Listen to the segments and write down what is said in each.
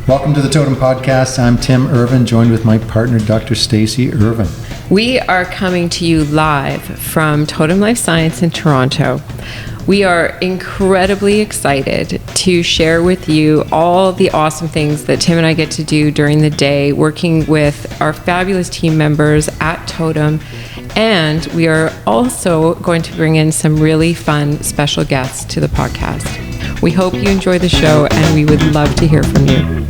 Welcome to the Totum Podcast. I'm Tim Irvin, joined with my partner, Dr. Stacy Irvin. We are coming to you live from Totum Life Science in Toronto. We are incredibly excited to share with you all the awesome things that Tim and I get to do during the day, working with our fabulous team members at Totum. And we are also going to bring in some really fun special guests to the podcast. We hope you enjoy the show, and we would love to hear from you.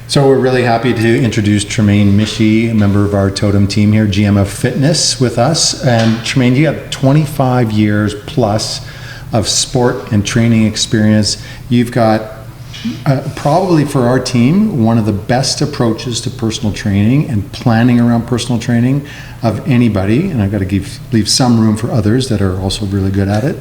So we're really happy to introduce Tremayne Mischey, a member of our Totum team here, GM of Fitness, with us. And Tremayne, you have 25 years plus of sport and training experience. You've got probably for our team one of the best approaches to personal training and planning around personal training of anybody. And I've got to leave some room for others that are also really good at it.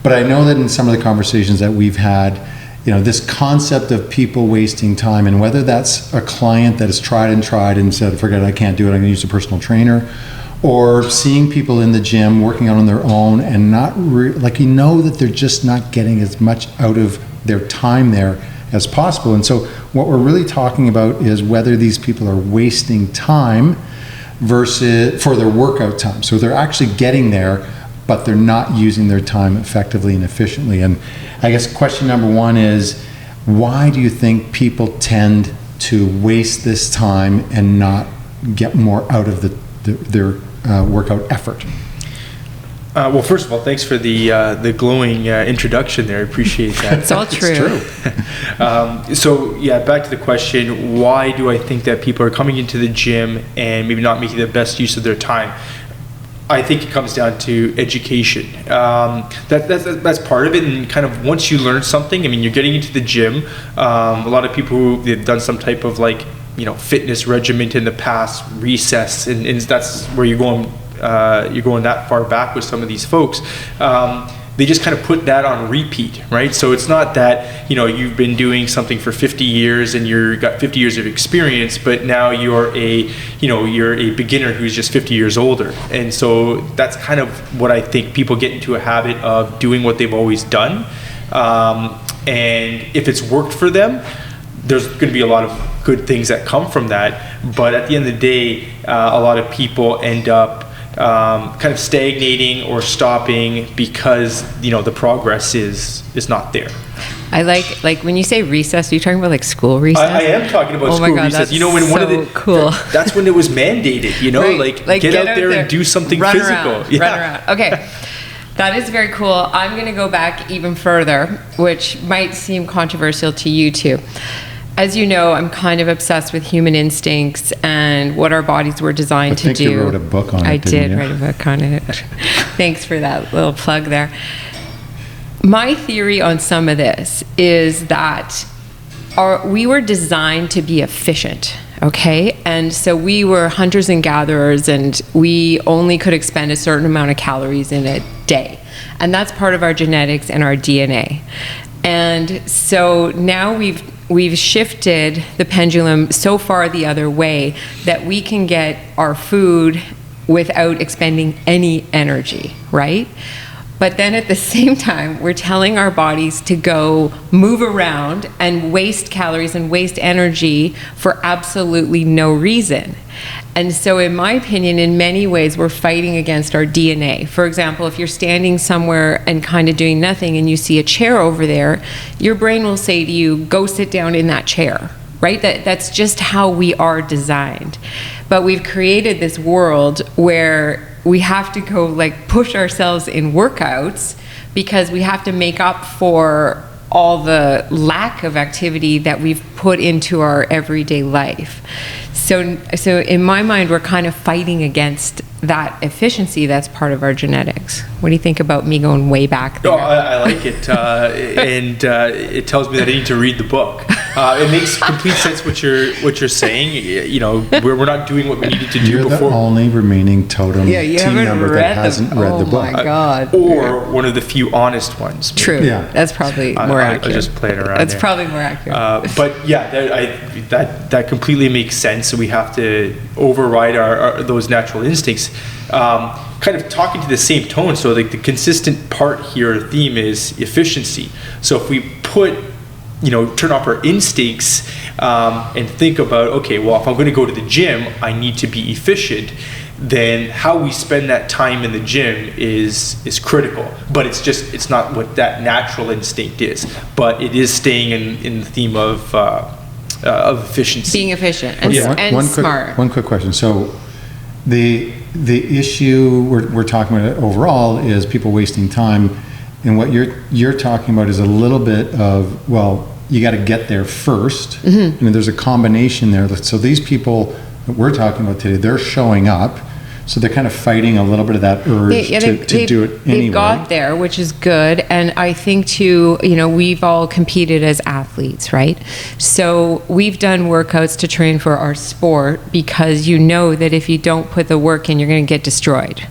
But I know that in some of the conversations that we've had, this concept of people wasting time, and whether that's a client that has tried and said, forget it, I can't do it, I'm going to use a personal trainer, or seeing people in the gym working out on their own and not that they're just not getting as much out of their time there as possible. And so what we're really talking about is whether these people are wasting time versus for their workout time. So they're actually getting there, but they're not using their time effectively and efficiently. And I guess question number one is, why do you think people tend to waste this time and not get more out of their workout effort? Well, first of all, thanks for the glowing introduction there. I appreciate that. It's all true. It's true. Back to the question, why do I think that people are coming into the gym and maybe not making the best use of their time? I think it comes down to education. That's part of it, and kind of once you learn something, you're getting into the gym. A lot of people who have done some type of fitness regimen in the past, recess, and that's where you're going that far back with some of these folks. They just kind of put that on repeat, right? So it's not that you've been doing something for 50 years and you've got 50 years of experience, but now you're a beginner who's just 50 years older. And so that's kind of what I think people get into a habit of doing what they've always done. And if it's worked for them, there's going to be a lot of good things that come from that. But at the end of the day, a lot of people end up kind of stagnating or stopping because the progress is not there. I like when you say recess, are you talking about school recess? I am talking about school recess. That's cool. That's when it was mandated. Right. Get out there and do something physical. Run around. Okay. That is very cool. I'm going to go back even further, which might seem controversial to you too. As you know, I'm kind of obsessed with human instincts and what our bodies were designed to do. I think you wrote a book on it, I did write a book on it. Thanks for that little plug there. My theory on some of this is that we were designed to be efficient, okay? And so we were hunters and gatherers, and we only could expend a certain amount of calories in a day. And that's part of our genetics and our DNA. And so now we've shifted the pendulum so far the other way that we can get our food without expending any energy, right? But then at the same time, we're telling our bodies to go move around and waste calories and waste energy for absolutely no reason. And so in my opinion, in many ways, we're fighting against our DNA. For example, if you're standing somewhere and kind of doing nothing and you see a chair over there, your brain will say to you, go sit down in that chair, right? That's just how we are designed. But we've created this world where we have to go push ourselves in workouts because we have to make up for all the lack of activity that we've put into our everyday life. So in my mind, we're kind of fighting against that efficiency that's part of our genetics. What do you think about me going way back there? Oh, I like it, and it tells me that I need to read the book. It makes complete sense what you're saying. We're not doing what we needed to do You're before. You're the only remaining Totum team member that hasn't read the book. Oh my God! Or one of the few honest ones. True. Yeah. That's probably more accurate. I'm just playing around. That's probably more accurate. But yeah, that completely makes sense. So we have to override those natural instincts. Kind of talking to the same tone. So the consistent part here, theme is efficiency. So if we put turn off our instincts and think about, okay, well, if I'm going to go to the gym, I need to be efficient. Then how we spend that time in the gym is critical. But it's not what that natural instinct is. But it is staying in the theme of efficiency. Being efficient and smart. One quick question. So the issue we're talking about overall is people wasting time, and what you're talking about is a little bit of, well, you got to get there first, and there's a combination there. So these people that we're talking about today, they're showing up, so they're kind of fighting a little bit of that urge to do it anyway. They've got there, which is good, and I think too, we've all competed as athletes, right? So we've done workouts to train for our sport because you know that if you don't put the work in, you're going to get destroyed.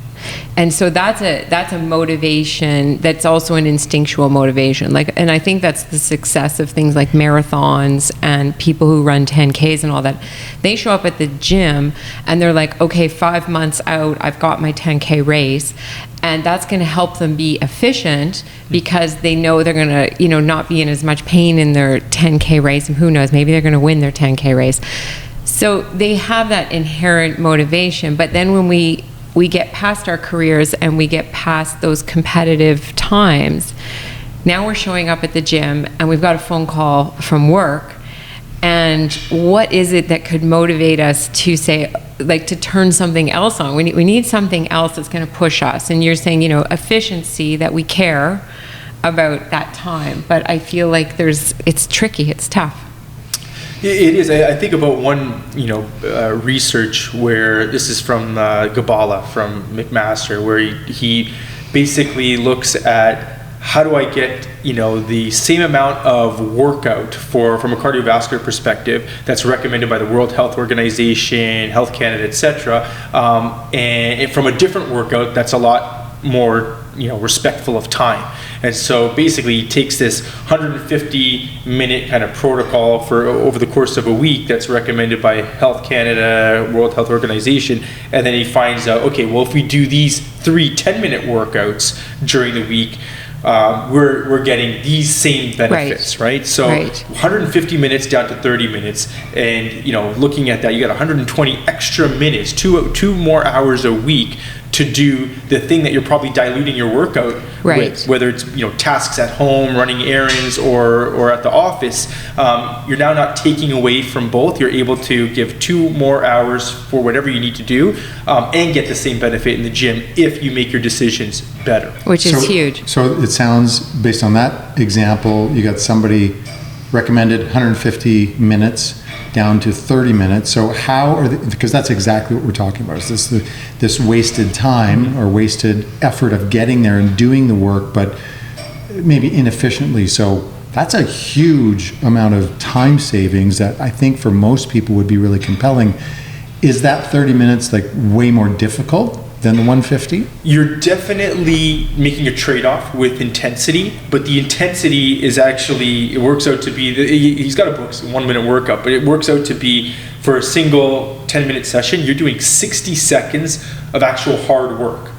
And so that's a motivation that's also an instinctual motivation. And I think that's the success of things like marathons and people who run 10Ks and all that. They show up at the gym and they're like, okay, 5 months out, I've got my 10K race. And that's going to help them be efficient because they know they're going to, not be in as much pain in their 10K race. And who knows, maybe they're going to win their 10K race. So they have that inherent motivation. But then when we get past our careers and we get past those competitive times, now we're showing up at the gym and we've got a phone call from work. And what is it that could motivate us to say, to turn something else on? We need something else that's going to push us. And you're saying, efficiency, that we care about that time. But I feel like it's tricky, it's tough. It is. I think about one, research where this is from Gabala, from McMaster, where he basically looks at how do I get, the same amount of workout from a cardiovascular perspective that's recommended by the World Health Organization, Health Canada, etc., and from a different workout that's a lot more respectful of time. And so basically he takes this 150-minute kind of protocol for over the course of a week that's recommended by Health Canada, World Health Organization, and then he finds out, okay, well, if we do these 3 10-minute workouts during the week, we're getting these same benefits, right? So 150 minutes down to 30 minutes, and looking at that, you got 120 extra minutes, two more hours a week to do the thing that you're probably diluting your workout with, whether it's tasks at home, running errands, or at the office. You're now not taking away from both. You're able to give 2 more hours for whatever you need to do, and get the same benefit in the gym if you make your decisions better. Which is huge. So it sounds, based on that example, you got somebody recommended 150 minutes down to 30 minutes. So how are because that's exactly what we're talking about. Is this wasted time or wasted effort of getting there and doing the work, but maybe inefficiently. So that's a huge amount of time savings that I think for most people would be really compelling. Is that 30 minutes way more difficult than the 150? You're definitely making a trade-off with intensity, but the intensity is actually, it works out to be, he's got a book, 1 minute workout, but it works out to be for a single 10-minute session, you're doing 60 seconds of actual hard work.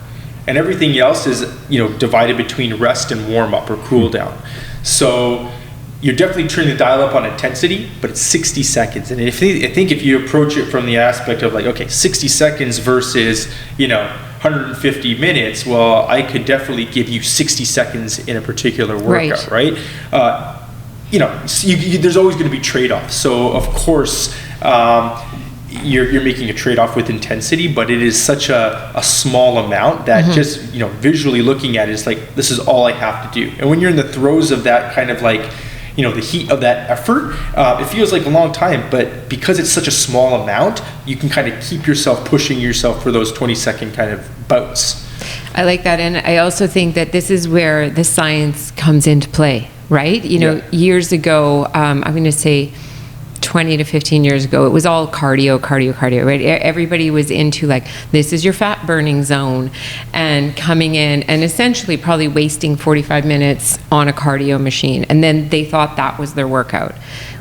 And everything else is, divided between rest and warm-up or cool down. So you're definitely turning the dial up on intensity, but it's 60 seconds. And I think if you approach it from the aspect of 60 seconds versus, 150 minutes, well, I could definitely give you 60 seconds in a particular workout, right? There's always going to be trade-offs. So of course, you're making a trade-off with intensity, but it is such a small amount that just, visually looking at it is this is all I have to do. And when you're in the throes of that kind of the heat of that effort, it feels like a long time, but because it's such a small amount, you can kind of keep yourself pushing yourself for those 20-second kind of bouts. I like that, and I also think that this is where the science comes into play, right? Years ago, I'm going to say 20 to 15 years ago, it was all cardio, right? Everybody was into this is your fat burning zone, and coming in and essentially probably wasting 45 minutes on a cardio machine. And then they thought that was their workout.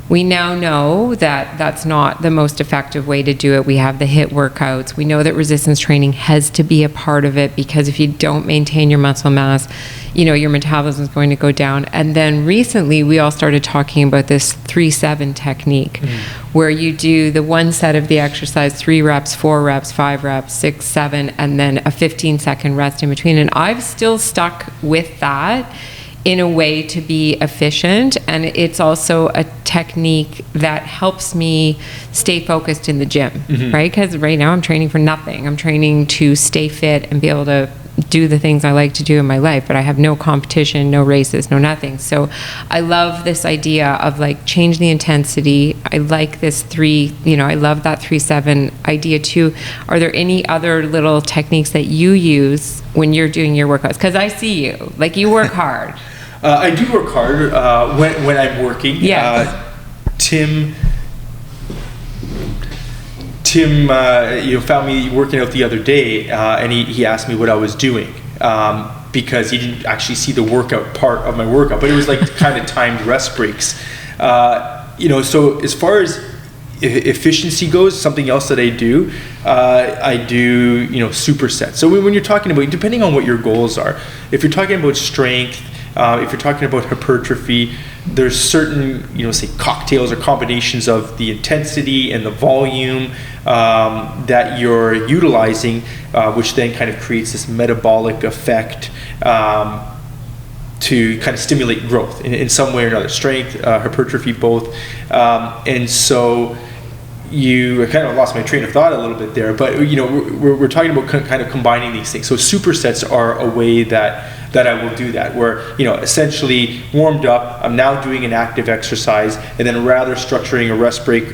We now know that that's not the most effective way to do it. We have the HIIT workouts. We know that resistance training has to be a part of it, because if you don't maintain your muscle mass, your metabolism is going to go down. And then recently we all started talking about this 3-7 technique, where you do the one set of the exercise, 3 reps, 4 reps, 5 reps, 6, 7, and then a 15-second rest in between. And I've still stuck with that in a way to be efficient, and it's also a technique that helps me stay focused in the gym, right? Because right now I'm training for nothing. I'm training to stay fit and be able to do the things I like to do in my life, but I have no competition, no races, no nothing. So I love this idea of like change the intensity. I like this I love that 3-7 idea too. Are there any other little techniques that you use when you're doing your workouts? Because I see you, like you work hard. I do work hard when I'm working. Yes. Tim, found me working out the other day, and he asked me what I was doing, because he didn't actually see the workout part of my workout, but it was like kind of timed rest breaks. So as far as efficiency goes, something else that I do supersets. So when you're talking about, depending on what your goals are, if you're talking about strength, if you're talking about hypertrophy, there's certain, say cocktails or combinations of the intensity and the volume that you're utilizing, which then kind of creates this metabolic effect to kind of stimulate growth in some way or another, strength, hypertrophy, both. And so I kind of lost my train of thought a little bit there, but we're talking about kind of combining these things. So supersets are a way that I will do that, where essentially warmed up, I'm now doing an active exercise, and then rather structuring a rest break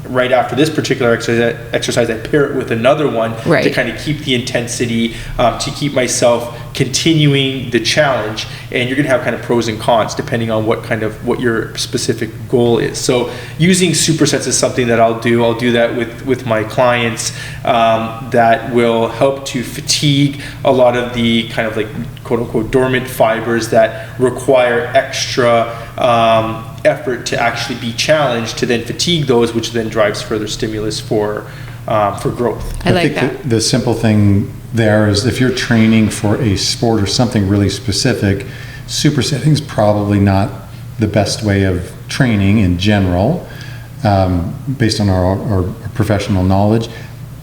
right after this particular exercise, I pair it with another one to kind of keep the intensity, to keep myself continuing the challenge. And you're going to have kind of pros and cons depending on what your specific goal is. So using supersets is something that I'll do. I'll do that with my clients, that will help to fatigue a lot of the kind of like quote unquote dormant fibers that require extra effort to actually be challenged, to then fatigue those, which then drives further stimulus for growth. I think the simple thing there is, if you're training for a sport or something really specific, supersetting is probably not the best way of training in general, based on our professional knowledge.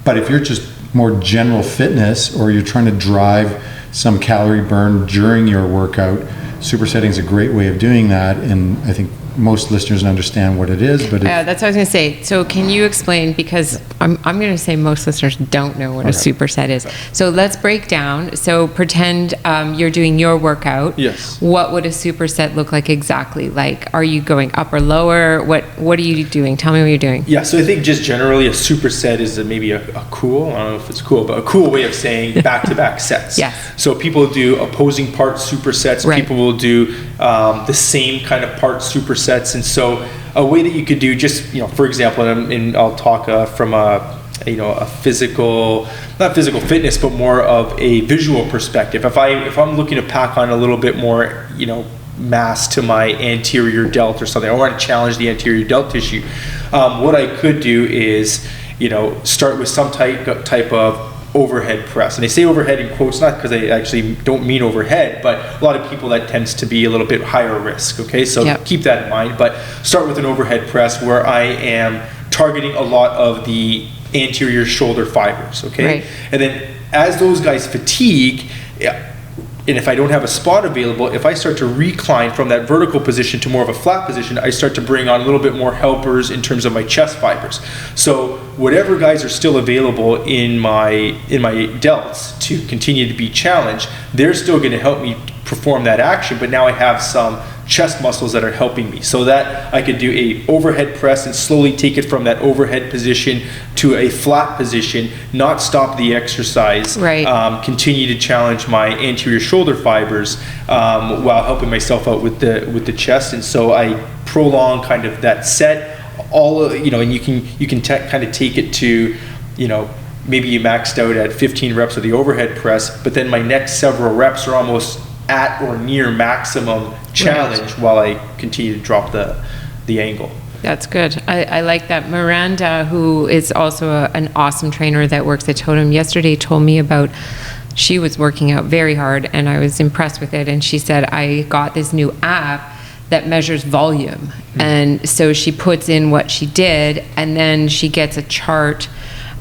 But if you're just more general fitness, or you're trying to drive some calorie burn during your workout, supersetting is a great way of doing that. And I think most listeners understand what it is, but that's what I was going to say. So can you explain, because I'm going to say most listeners don't know what a superset is. So let's break down. So pretend you're doing your workout. Yes. What would a superset look like exactly? Like, are you going up or lower? What are you doing? Tell me what you're doing. Yeah, so I think just generally a superset is maybe a cool, I don't know if it's cool, but a cool way of saying back-to-back sets. Yes. So people do opposing part supersets. Right. People will do the same kind of part supersets. And so a way that you could do, just, for example, and I'll talk from a physical, not physical fitness, but more of a visual perspective. If I'm looking to pack on a little bit more, mass to my anterior delt or something, I want to challenge the anterior delt tissue. What I could do is, start with some type of overhead press. And I say overhead in quotes, not because I actually don't mean overhead, but a lot of people, that tends to be a little bit higher risk. Okay, so keep that in mind. But start with an overhead press where I am targeting a lot of the anterior shoulder fibers. Okay, right. And then as those guys fatigue, and if I don't have a spot available, if I start to recline from that vertical position to more of a flat position, I start to bring on a little bit more helpers in terms of my chest fibers. So whatever guys are still available in my delts to continue to be challenged, they're still going to help me perform that action, but now I have some chest muscles that are helping me, so that I could do a overhead press and slowly take it from that overhead position to a flat position, not stop the exercise, right. Continue to challenge my anterior shoulder fibers, while helping myself out with the chest. And so I prolong kind of that set, and you can kind of take it to, maybe you maxed out at 15 reps of the overhead press, but then my next several reps are almost at or near maximum challenge, right, while I continue to drop the the angle. That's good. I like that. Miranda, who is also an awesome trainer that works at Totum, yesterday told me about, she was working out very hard and I was impressed with it. And she said, I got this new app that measures volume. And so she puts in what she did and then she gets a chart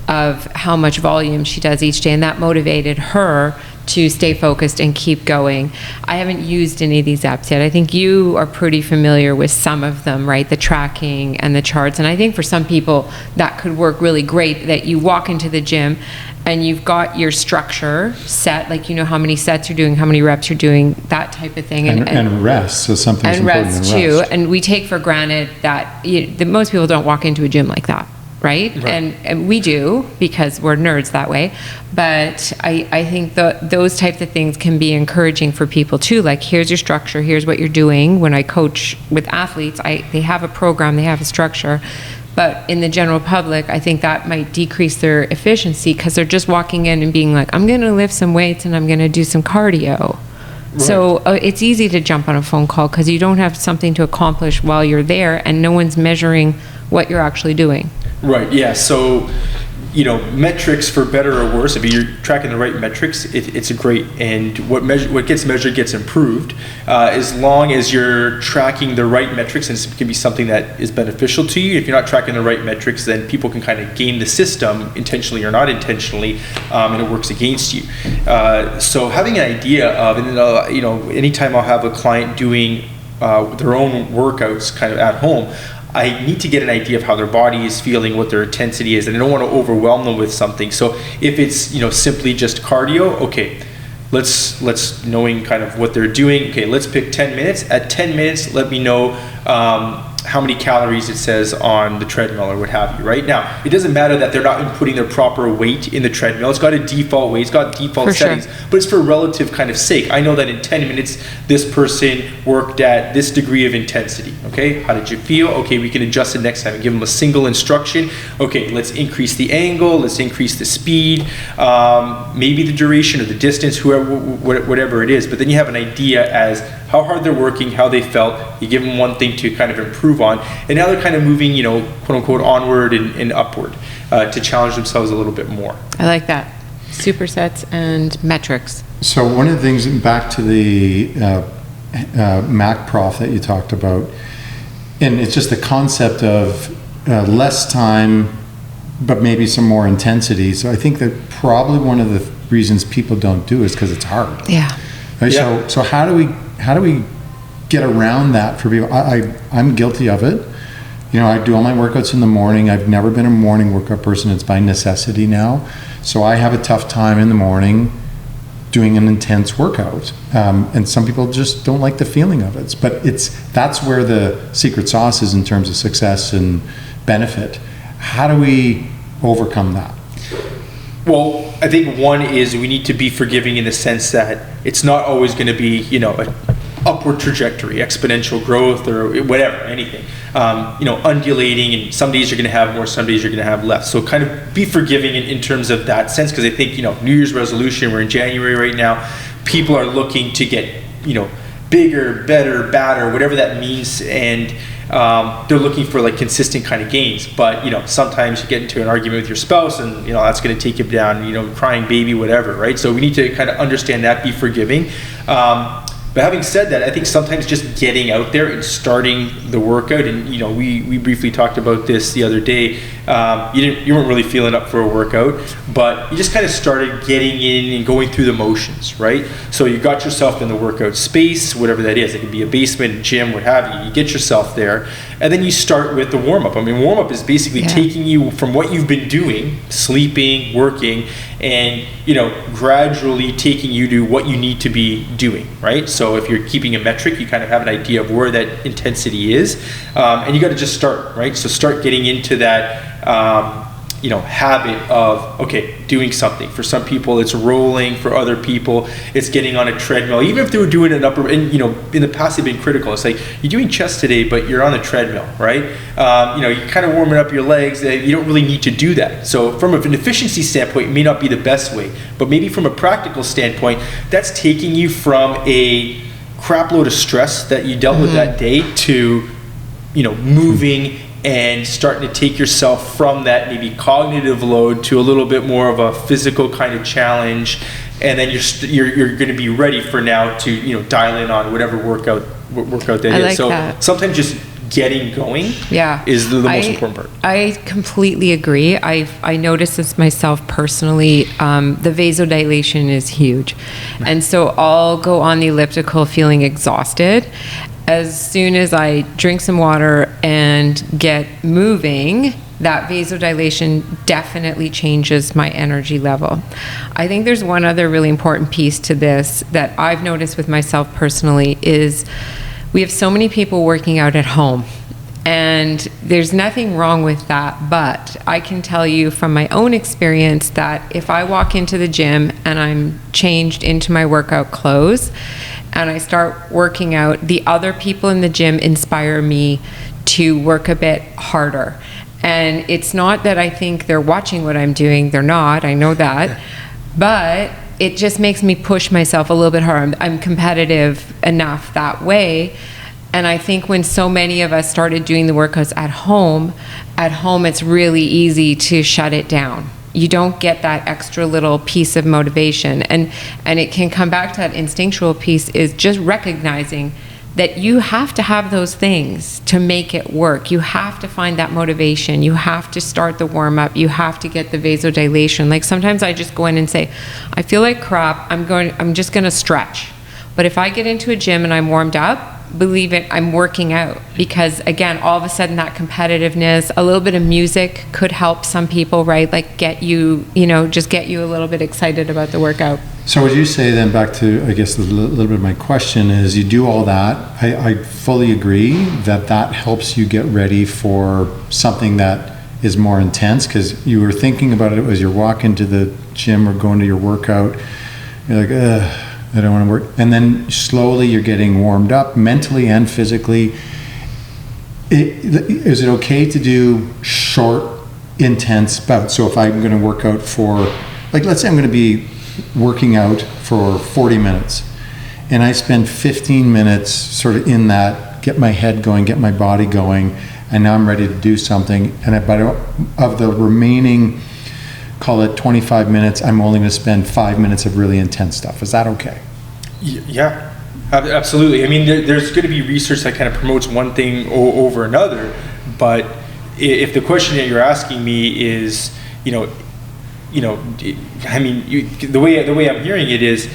of how much volume she does each day. And that motivated her to stay focused and keep going. I haven't used any of these apps yet. I think you are pretty familiar with some of them, right? The tracking and the charts. And I think for some people that could work really great, that you walk into the gym and you've got your structure set, like you know how many sets you're doing, how many reps you're doing, that type of thing. And rest, so something's important in rest. Too. And we take for granted that, that most people don't walk into a gym like that. Right? And we do, because we're nerds that way. But I think those types of things can be encouraging for people too. Like, here's your structure, here's what you're doing. When I coach with athletes, they have a program, they have a structure. But in the general public, I think that might decrease their efficiency because they're just walking in and being like, I'm going to lift some weights and I'm going to do some cardio. Right. So it's easy to jump on a phone call because you don't have something to accomplish while you're there and no one's measuring what you're actually doing. Right, yeah. So, metrics, for better or worse, if you're tracking the right metrics, it's a great, and what gets measured gets improved, as long as you're tracking the right metrics, and it can be something that is beneficial to you. If you're not tracking the right metrics, then people can kind of game the system, intentionally or not intentionally, and it works against you. So having an idea of, and anytime I'll have a client doing their own workouts kind of at home, I need to get an idea of how their body is feeling, what their intensity is, and I don't want to overwhelm them with something. So if it's simply just cardio, okay, let's knowing kind of what they're doing. Okay, let's pick 10 minutes. At 10 minutes, let me know how many calories it says on the treadmill or what have you. Right now, it doesn't matter that they're not inputting their proper weight in the treadmill. It's got a default weight, it's got default settings, but it's for relative kind of sake. I know that in 10 minutes, this person worked at this degree of intensity. Okay, how did you feel? Okay, we can adjust it next time and give them a single instruction. Okay, let's increase the angle, let's increase the speed, maybe the duration or the distance, whatever it is. But then you have an idea as how hard they're working, how they felt. You give them one thing to kind of improve on, and now they're kind of moving, quote unquote, onward and upward to challenge themselves a little bit more. I like that. Supersets and metrics. So one of the things, back to the Mac Prof that you talked about, and it's just the concept of less time, but maybe some more intensity. So I think that probably one of the reasons people don't do is because it's hard. Yeah. Right? Yeah. So how do we get around that for people? I'm guilty of it. I do all my workouts in the morning. I've never been a morning workout person. It's by necessity now. So I have a tough time in the morning doing an intense workout. And some people just don't like the feeling of it. But that's where the secret sauce is in terms of success and benefit. How do we overcome that? Well, I think one is we need to be forgiving in the sense that it's not always going to be, an upward trajectory, exponential growth or whatever, anything. Undulating, and some days you're going to have more, some days you're going to have less. So kind of be forgiving in terms of that sense, because I think, New Year's resolution, we're in January right now, people are looking to get, bigger, better, badder, whatever that means, and they're looking for like consistent kind of gains. But sometimes you get into an argument with your spouse, and that's going to take you down, crying baby, whatever, right? So we need to kind of understand that, be forgiving. But having said that, I think sometimes just getting out there and starting the workout, and we briefly talked about this the other day. You weren't really feeling up for a workout, but you just kind of started getting in and going through the motions, right? So you got yourself in the workout space, whatever that is. It could be a basement, gym, what have you. You get yourself there, and then you start with the warm-up. I mean, warm-up is basically taking you from what you've been doing, sleeping, working, and gradually taking you to what you need to be doing, right? So if you're keeping a metric, you kind of have an idea of where that intensity is, and you got to just start, right? So start getting into that habit of doing something. For some people it's rolling, for other people it's getting on a treadmill, even if they were doing an upper, and in the past they've been critical. It's like, you're doing chest today but you're on the treadmill, right? You're kind of warming up your legs, you don't really need to do that. So from an efficiency standpoint, it may not be the best way, but maybe from a practical standpoint, that's taking you from a crap load of stress that you dealt with that day to moving and starting to take yourself from that maybe cognitive load to a little bit more of a physical kind of challenge, and then you're going to be ready for now to dial in on whatever workout that I is. like So that. sometimes just getting going is the most important part. I completely agree. I noticed this myself personally. The vasodilation is huge. And so I'll go on the elliptical feeling exhausted. As soon as I drink some water and get moving, that vasodilation definitely changes my energy level. I think there's one other really important piece to this that I've noticed with myself personally is we have so many people working out at home, and there's nothing wrong with that, but I can tell you from my own experience that if I walk into the gym and I'm changed into my workout clothes and I start working out, the other people in the gym inspire me to work a bit harder. And it's not that I think they're watching what I'm doing, they're not, I know that, but it just makes me push myself a little bit harder. I'm competitive enough that way. And I think when so many of us started doing the workouts at home it's really easy to shut it down. You don't get that extra little piece of motivation. And it can come back to that instinctual piece, is just recognizing that you have to have those things to make it work. You have to find that motivation. You have to start the warm up. You have to get the vasodilation. Like sometimes I just go in and say, I feel like crap. I'm just going to stretch. But if I get into a gym and I'm warmed up, believe it, I'm working out. Because again, all of a sudden that competitiveness, a little bit of music could help some people, right? Like get you, just get you a little bit excited about the workout. So would you say then, back to, I guess, a little bit of my question is, you do all that. I fully agree that helps you get ready for something that is more intense, because you were thinking about it as you're walking to the gym or going to your workout. You're like, I don't want to work. And then slowly you're getting warmed up mentally and physically. Is it okay to do short, intense bouts? So if I'm going to work out for, like, let's say I'm going to be working out for 40 minutes and I spend 15 minutes sort of in that, get my head going, get my body going, and now I'm ready to do something. And of the remaining, call it 25 minutes, I'm only going to spend 5 minutes of really intense stuff. Is that okay? Yeah, absolutely. I mean, there's going to be research that kind of promotes one thing over another, but if the question that you're asking me is, I mean, the way I'm hearing it is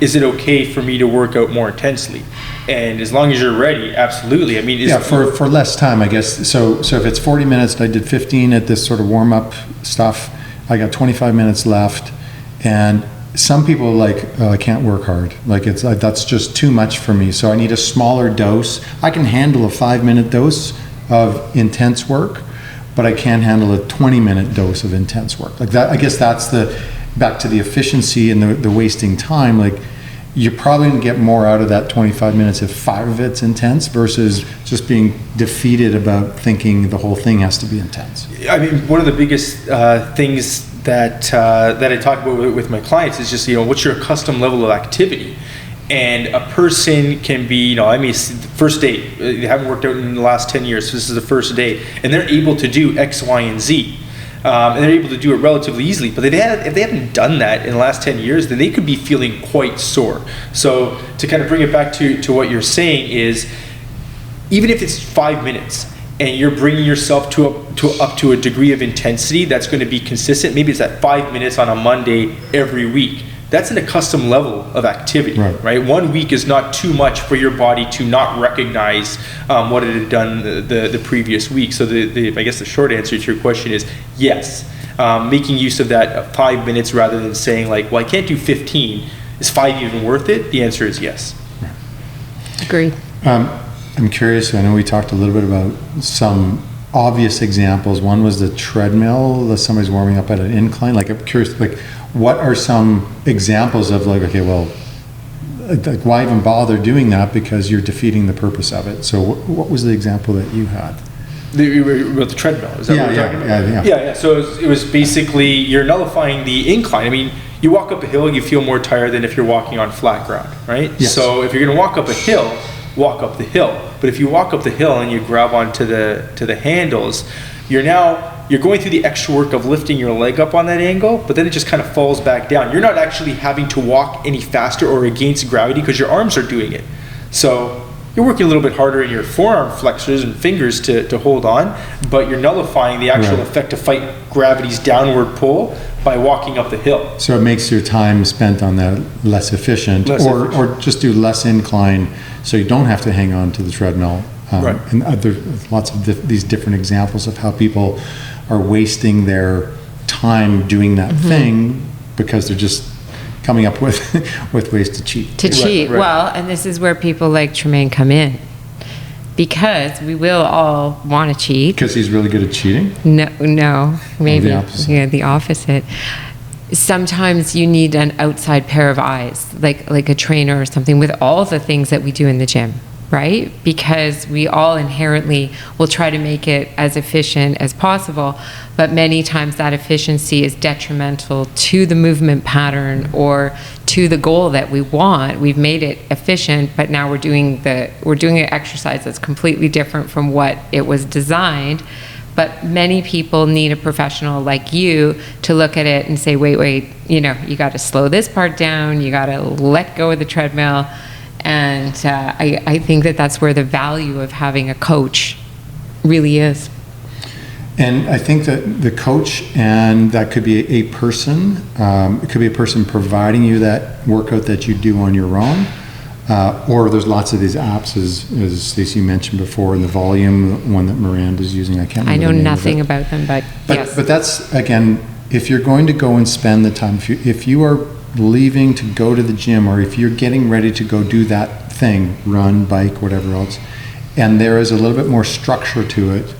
it okay for me to work out more intensely? And as long as you're ready, absolutely. I mean, for less time, I guess. So if it's 40 minutes, and I did 15 at this sort of warm up stuff, I got 25 minutes left, and some people are like, oh, I can't work hard. Like that's just too much for me. So I need a smaller dose. I can handle a 5-minute dose of intense work, but I can't handle a 20-minute dose of intense work. Like that, I guess that's back to the efficiency and the wasting time. Like you're probably gonna get more out of that 25 minutes if 5 of it's intense versus just being defeated about thinking the whole thing has to be intense. I mean, one of the biggest things that I talk about with my clients is just, what's your custom level of activity? And a person can be, first date, they haven't worked out in the last 10 years, so this is the first day, and they're able to do X, Y, and Z. And they're able to do it relatively easily. But if they haven't done that in the last 10 years, then they could be feeling quite sore. So to kind of bring it back to what you're saying is, even if it's 5 minutes, and you're bringing yourself up to a degree of intensity that's going to be consistent, maybe it's at 5 minutes on a Monday every week. That's an accustomed level of activity, right? 1 week is not too much for your body to not recognize what it had done the previous week. So I guess the short answer to your question is yes. Making use of that 5 minutes rather than saying like, well, I can't do 15. Is 5 even worth it? The answer is yes. Agreed. I'm curious, I know we talked a little bit about some obvious examples. One was the treadmill, that somebody's warming up at an incline. Like, I'm curious, like, what are some examples of like, okay, well, like, why even bother doing that? Because you're defeating the purpose of it. So what was the example that you had? About the treadmill, is that what you're talking about? Yeah. So it was basically, you're nullifying the incline. I mean, you walk up a hill, you feel more tired than if you're walking on flat ground, right? Yes. So if you're going to walk up a hill, walk up the hill. But if you walk up the hill and you grab onto the handles, you're going through the extra work of lifting your leg up on that angle, but then it just kind of falls back down. You're not actually having to walk any faster or against gravity because your arms are doing it. So you're working a little bit harder in your forearm flexors and fingers to hold on, but you're nullifying the actual effect to fight gravity's downward pull by walking up the hill. So it makes your time spent on that less efficient, or just do less incline so you don't have to hang on to the treadmill. And there's lots of these different examples of how people are wasting their time doing that thing because they're just coming up with ways to cheat. Right. Well, and this is where people like Tremayne come in, because we will all want to cheat. Because he's really good at cheating? No, maybe. The opposite. Yeah, the opposite. Sometimes you need an outside pair of eyes, like a trainer or something, with all the things that we do in the gym, right? Because we all inherently will try to make it as efficient as possible, but many times that efficiency is detrimental to the movement pattern or to the goal that we want. We've made it efficient, but now we're doing an exercise that's completely different from what it was designed. But many people need a professional like you to look at it and say, wait, you got to slow this part down, you got to let go of the treadmill. And I think that's where the value of having a coach really is. And I think that the coach, and that could be a person, it could be a person providing you that workout that you do on your own, or there's lots of these apps, as Stacey mentioned before, and the Volume one that Miranda's using. I can't remember I know the name nothing of it. about them, but yes. But that's, again, if you're going to go and spend the time, if you are leaving to go to the gym, or if you're getting ready to go do that thing, run, bike, whatever else, and there is a little bit more structure to it,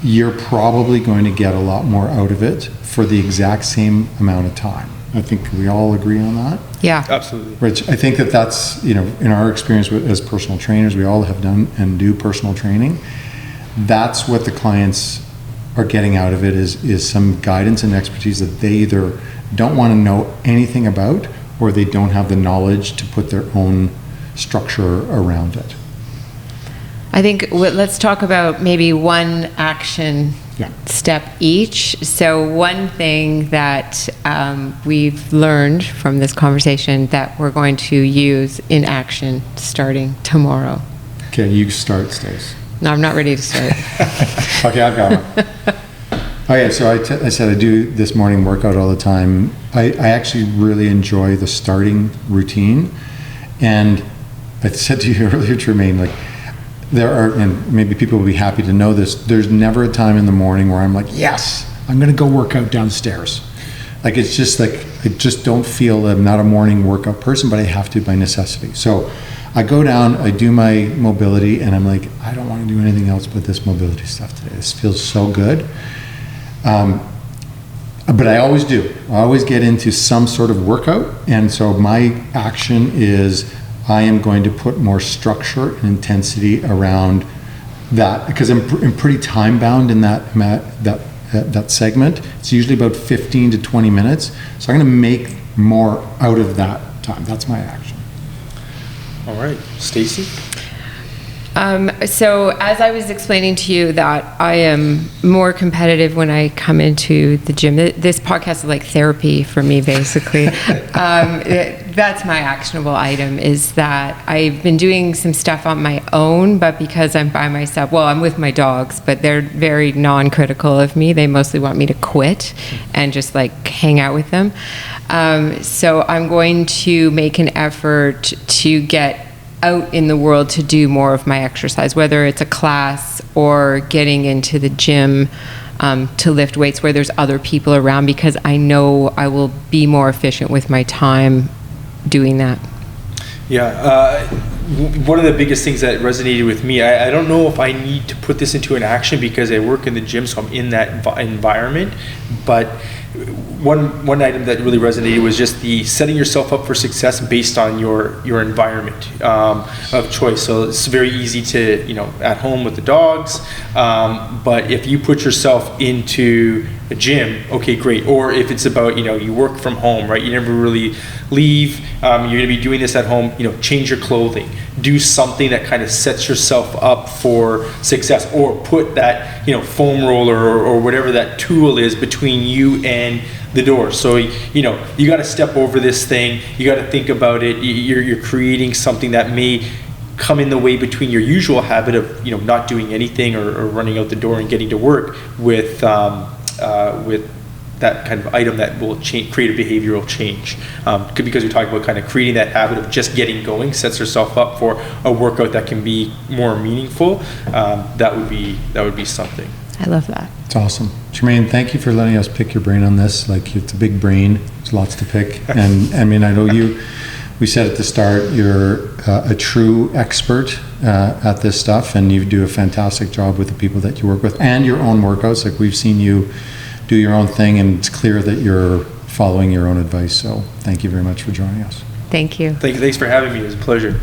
you're probably going to get a lot more out of it for the exact same amount of time. I think we all agree on that. Yeah. Absolutely. Rich, I think that's, in our experience as personal trainers, we all have done and do personal training. That's what the clients are getting out of it, is some guidance and expertise that they either don't want to know anything about, or they don't have the knowledge to put their own structure around it. I think let's talk about maybe one action step each. So one thing that we've learned from this conversation that we're going to use in action starting tomorrow. Okay, you start, Stace. No, I'm not ready to start. Okay, I've got one. Okay, so I said I do this morning workout all the time. I actually really enjoy the starting routine. And I said to you earlier, Tremayne, there are, and maybe people will be happy to know this, there's never a time in the morning where I'm like, yes, I'm going to go work out downstairs. It's just I just don't feel, I'm not a morning workout person, but I have to by necessity. So I go down, I do my mobility, and I'm like, I don't want to do anything else but this mobility stuff today. This feels so good. But I always do. I always get into some sort of workout. And so my action is, I am going to put more structure and intensity around that, because I'm pretty time bound in that segment. It's usually about 15 to 20 minutes. So I'm going to make more out of that time. That's my action. All right, Stacey? So as I was explaining to you that I am more competitive when I come into the gym, this podcast is like therapy for me, basically. That's my actionable item, is that I've been doing some stuff on my own, but because I'm by myself, well, I'm with my dogs, but they're very non-critical of me. They mostly want me to quit and just hang out with them. So I'm going to make an effort to get out in the world to do more of my exercise, whether it's a class or getting into the gym to lift weights where there's other people around, because I know I will be more efficient with my time doing that. Yeah, one of the biggest things that resonated with me, I don't know if I need to put this into an action because I work in the gym, so I'm in that environment, but one item that really resonated was just the setting yourself up for success based on your environment of choice. So it's very easy to, at home with the dogs, but if you put yourself into a gym, okay, great. Or if it's about, you work from home, right? You never really leave. You're going to be doing this at home, change your clothing. Do something that kind of sets yourself up for success, or put that, foam roller or whatever that tool is between you and the door. So, you got to step over this thing. You got to think about it. You're creating something that may come in the way between your usual habit of, not doing anything or running out the door and getting to work with that kind of item that will create a behavioral change. Because you're talking about kind of creating that habit of just getting going, sets yourself up for a workout that can be more meaningful. That would be something. I love that. It's awesome. Tremayne, thank you for letting us pick your brain on this. Like, it's a big brain. There's lots to pick. And I mean, I know we said at the start, you're a true expert at this stuff, and you do a fantastic job with the people that you work with and your own workouts. Like, we've seen you do your own thing, and it's clear that you're following your own advice. So thank you very much for joining us. Thank you. Thanks for having me. It was a pleasure.